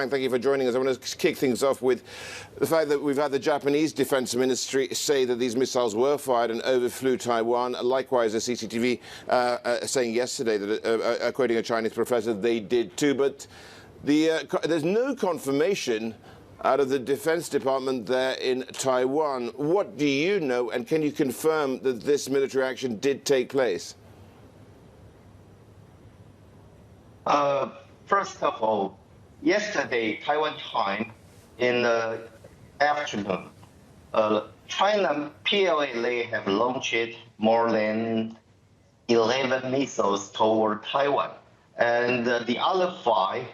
Thank you for joining us. I want to kick things off with the fact that we've had the Japanese Defense Ministry say that these missiles were fired and overflew Taiwan. Likewise, the CCTV saying yesterday that, quoting a Chinese professor, they did too. But there's no confirmation out of the Defense Department there in Taiwan. What do you know, and can you confirm that this military action did take place? First of all, yesterday, Taiwan time, in the afternoon, China PLA, they have launched more than 11 missiles toward Taiwan. And the other 5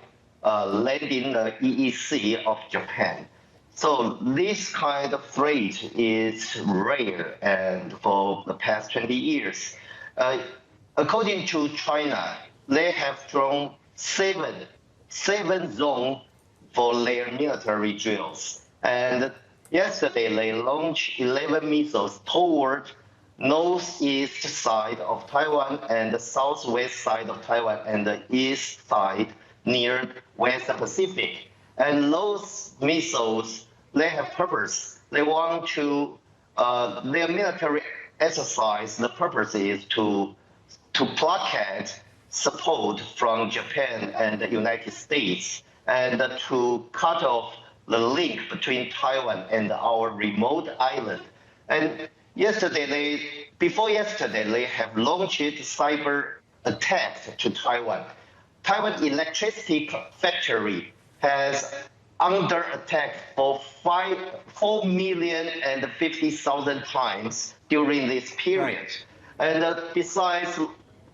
landed in the EEZ of Japan. So this kind of threat is rare and for the past 20 years. According to China, they have drawn seven zones for their military drills. And yesterday, they launched 11 missiles toward northeast side of Taiwan and the southwest side of Taiwan and the east side near West Pacific. And those missiles, they have purpose. They want to, their military exercise, the purpose is to blockade support from Japan and the United States and to cut off the link between Taiwan and our remote island. And before yesterday, they have launched cyber attacks to Taiwan. Taiwan electricity factory has under attack for 4,050,000 times during this period. Right. And besides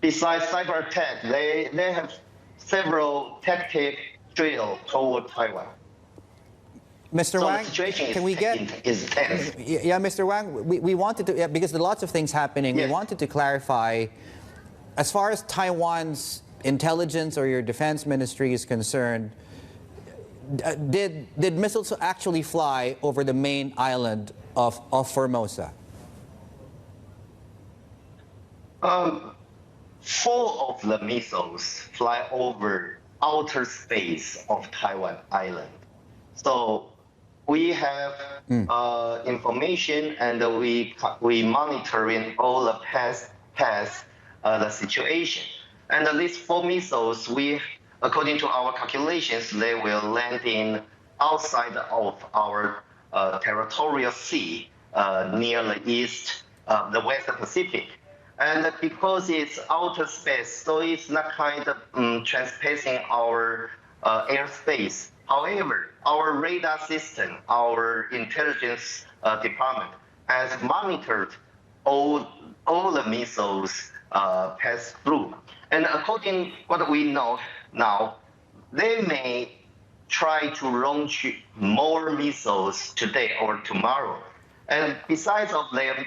cyber attack, they have several tactic drill toward Taiwan. Mr. Wang, the situation can we get is tense. Yeah, Mr. Wang, we wanted to, because there are lots of things happening. Yes. We wanted to clarify, as far as Taiwan's intelligence or your defense ministry is concerned, did missiles actually fly over the main island of Formosa? 4 of the missiles fly over outer space of Taiwan island. So we have information and we monitoring all the past the situation. And these 4 missiles, according to our calculations, they will land in outside of our territorial sea near the east, the West Pacific. And because it's outer space, so it's not kind of trespassing our airspace. However, our radar system, our intelligence department has monitored all the missiles pass through. And according to what we know now, they may try to launch more missiles today or tomorrow. And besides of their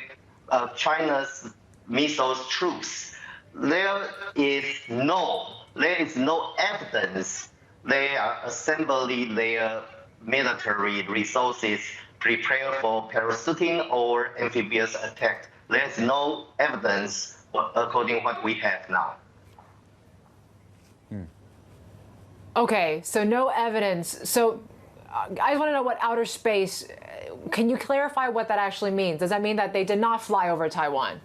China's missiles troops, there is no evidence they are assembling their military resources prepared for parachuting or amphibious attack. There's no evidence according to what we have now. Okay, so no evidence. So I want to know what outer space, can you clarify what that actually means? Does that mean that they did not fly over Taiwan?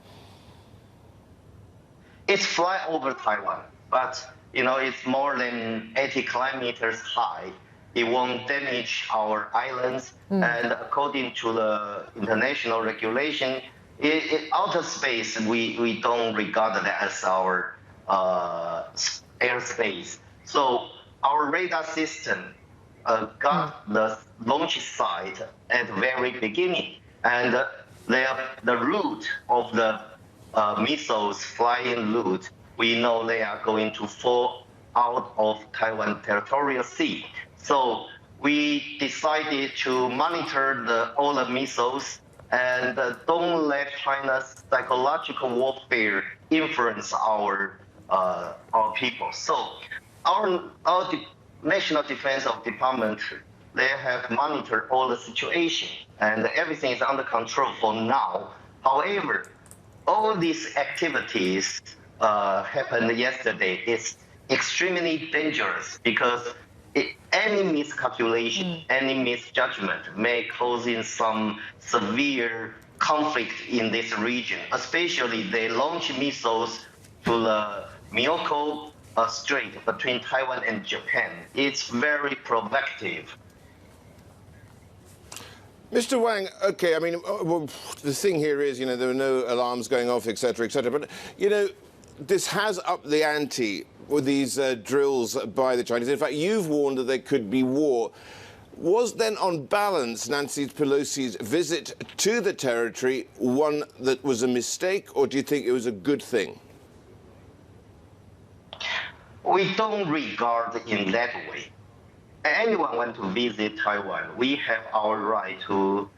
It's fly over Taiwan, but it's more than 80 kilometers high. It won't damage our islands. And according to the international regulation, outer space, we don't regard that as our airspace. So our radar system got the launch site at the very beginning. And the route of the missiles flying route, we know they are going to fall out of Taiwan territorial sea. So we decided to monitor all the missiles and don't let China's psychological warfare influence our people. So our National Defense Department, they have monitored all the situation and everything is under control for now. However, all these activities happened yesterday. It's extremely dangerous because any miscalculation, any misjudgment may cause in some severe conflict in this region. Especially they launch missiles to the Miyako Strait between Taiwan and Japan. It's very provocative. Mr. Wang, okay, I mean, well, the thing here is, there were no alarms going off, et cetera, but, this has upped the ante with these drills by the Chinese. In fact, you've warned that there could be war. Was then, on balance, Nancy Pelosi's visit to the territory one that was a mistake, or do you think it was a good thing? We don't regard it in that way. Anyone want to visit Taiwan, we have our right to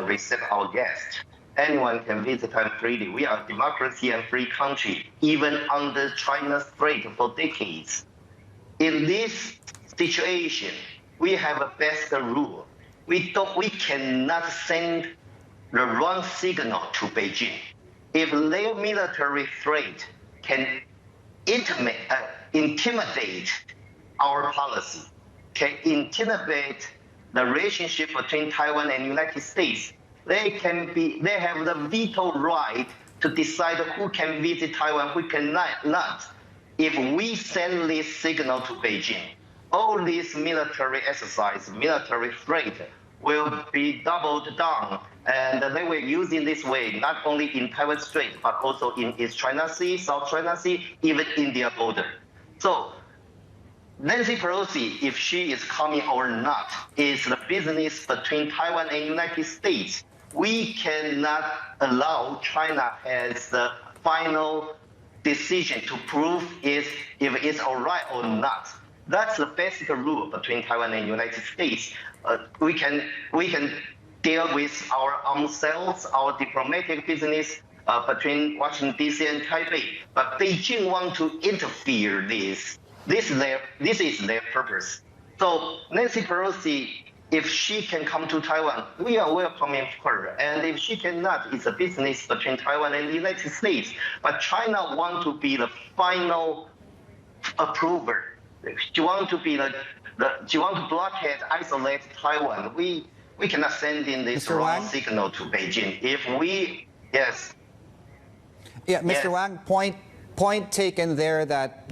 receive our guests. Anyone can visit Taiwan freely. We are a democracy and free country, even under China's threat for decades. In this situation, we have a best rule. We cannot send the wrong signal to Beijing. If their military threat can intimidate our policy, can intimidate the relationship between Taiwan and United States, they have the veto right to decide who can visit Taiwan, who cannot. If we send this signal to Beijing, all this military exercise, military threat will be doubled down, and they will use in this way, not only in Taiwan Strait, but also in East China Sea, South China Sea, even India border. So Nancy Pelosi, if she is coming or not, is the business between Taiwan and United States. We cannot allow China as the final decision to prove if it's all right or not. That's the basic rule between Taiwan and United States. We can deal with our own selves, our diplomatic business between Washington D.C. and Taipei, but Beijing want to interfere this. This is their purpose. So Nancy Pelosi, if she can come to Taiwan, we are welcoming her. And if she cannot, it's a business between Taiwan and the United States. But China want to be the final approver. She want to be she want to blockade, isolate Taiwan. We cannot send in this Mr. wrong Wang? signal to Beijing. If we, yes. Yeah, Mr. Yes. Wang, point taken there that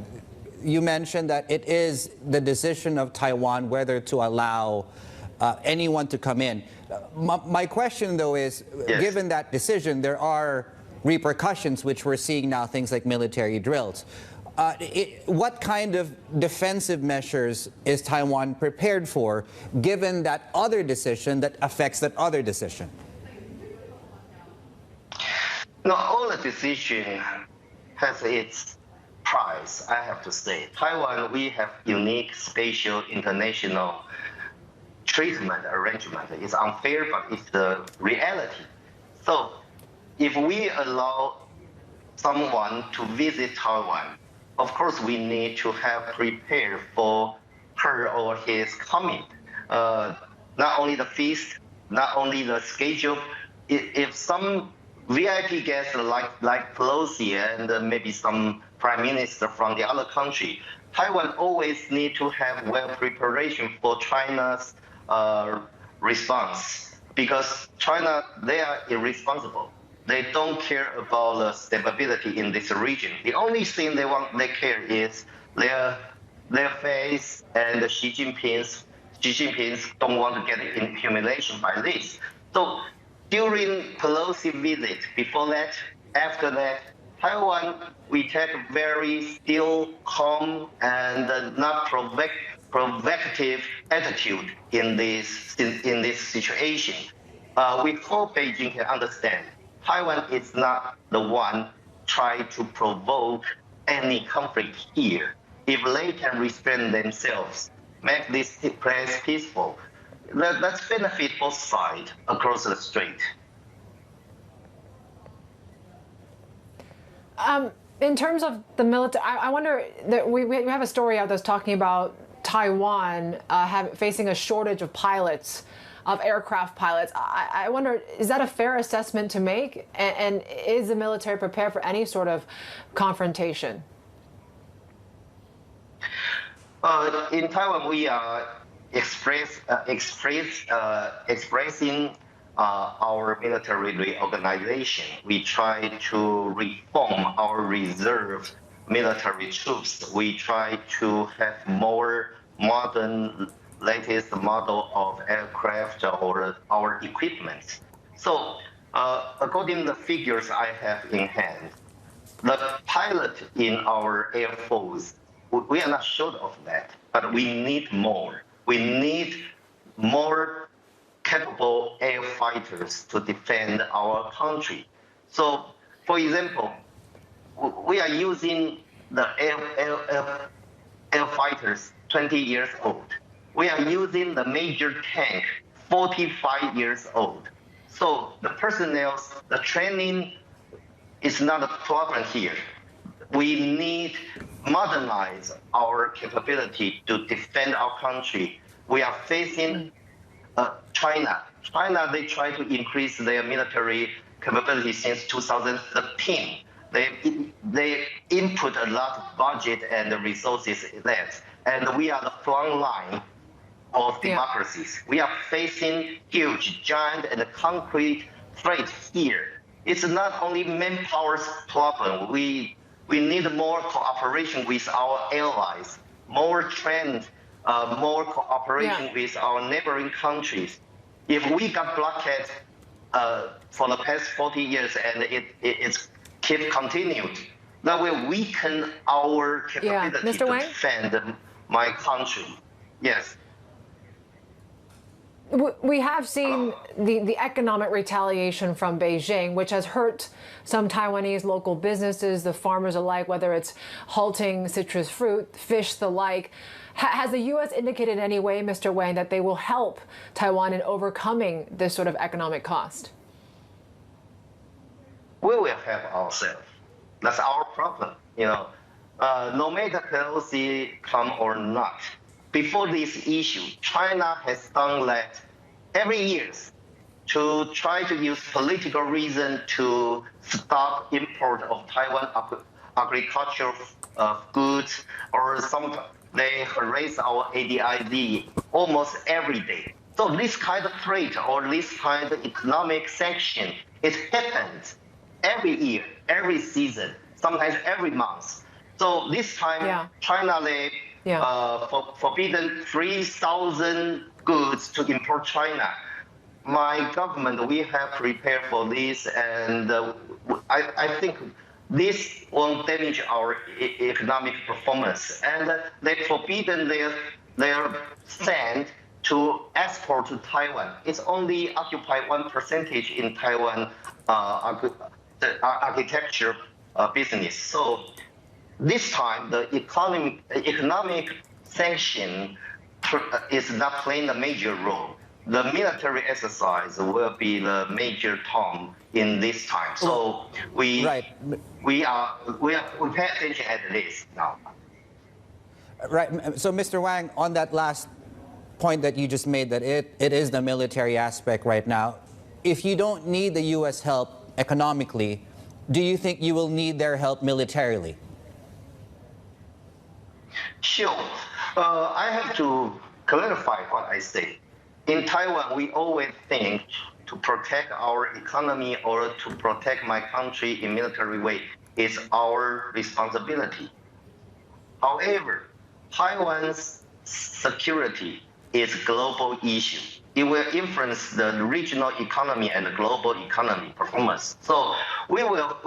you mentioned that it is the decision of Taiwan whether to allow anyone to come in. My question, though, is, Yes. given that decision, there are repercussions, which we're seeing now, things like military drills. What kind of defensive measures is Taiwan prepared for, given that other decision that affects that other decision? No, all the decision has its price, I have to say. Taiwan, we have unique, special, international treatment arrangement. It's unfair, but it's the reality. So if we allow someone to visit Taiwan, of course we need to have prepared for her or his coming. Not only the feast, not only the schedule. If some VIP guests like Pelosi and maybe some prime minister from the other country, Taiwan always need to have well preparation for China's response, because China, they are irresponsible. They don't care about the stability in this region. The only thing they care is their face, and Xi Jinping's don't want to get in humiliation by this. So during Pelosi visit, before that, after that, Taiwan, we take a very still, calm, and not provocative attitude in this situation. We hope Beijing can understand Taiwan is not the one trying to provoke any conflict here. If they can restrain themselves, make this place peaceful, let's benefit both sides across the strait. In terms of the military, I wonder that we have a story out that's talking about Taiwan facing a shortage of pilots, of aircraft pilots. I wonder, is that a fair assessment to make? And is the military prepared for any sort of confrontation? In Taiwan, we are expressing our military reorganization. We try to reform our reserve military troops. We try to have more modern, latest model of aircraft or our equipment. So, according to the figures I have in hand, the pilot in our Air Force, we are not short of that, but we need more. We need more capable air fighters to defend our country. So, for example, we are using the air fighters 20 years old. We are using the major tank 45 years old. So the personnel, the training is not a problem here. We need modernize our capability to defend our country. We are facing China. China, they try to increase their military capability since 2013. They input a lot of budget and resources in that. And we are the front line of democracies. We are facing huge, giant, and concrete threat here. It's not only manpower's problem. We need more cooperation with our allies, more trend, more cooperation with our neighboring countries. If we got blocked for the past 40 years and it's keep continued, that will weaken our capability to defend my country. Yes. We have seen the economic retaliation from Beijing, which has hurt some Taiwanese local businesses, the farmers alike, whether it's halting citrus fruit, fish, the like. Has the U.S. indicated in any way, Mr. Wang, that they will help Taiwan in overcoming this sort of economic cost? We will help ourselves. That's our problem. No matter Pelosi come or not, before this issue, China has done that every year to try to use political reason to stop import of Taiwan agricultural goods, or they harass our ADIZ almost every day. So this kind of threat or this kind of economic sanction, it happens every year, every season, sometimes every month. So this time, China, they forbidden 3,000 goods to import China. My government, we have prepared for this, and I think this won't damage our economic performance. And they forbidden their sand to export to Taiwan. It's only occupy 1% in Taiwan architecture business. So this time, the economic sanction is not playing a major role. The military exercise will be the major term in this time. So we pay attention at this now. Right. So, Mr. Wang, on that last point that you just made, that it is the military aspect right now. If you don't need the U.S. help economically, do you think you will need their help militarily? Sure. I have to clarify what I say. In Taiwan, we always think to protect our economy or to protect my country in military way is our responsibility. However, Taiwan's security is a global issue. It will influence the regional economy and the global economy performance. So we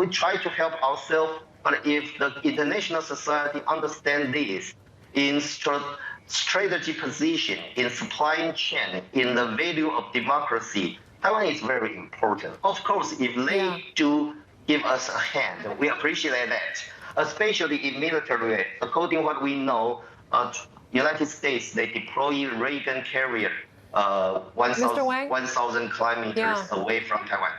try to help ourselves, but if the international society understands this in strategy position, in supply chain, in the value of democracy, Taiwan is very important. Of course, if they do give us a hand, we appreciate that, especially in military way. According to what we know, United States, they deploy Reagan carrier 1,000 kilometers away from Taiwan.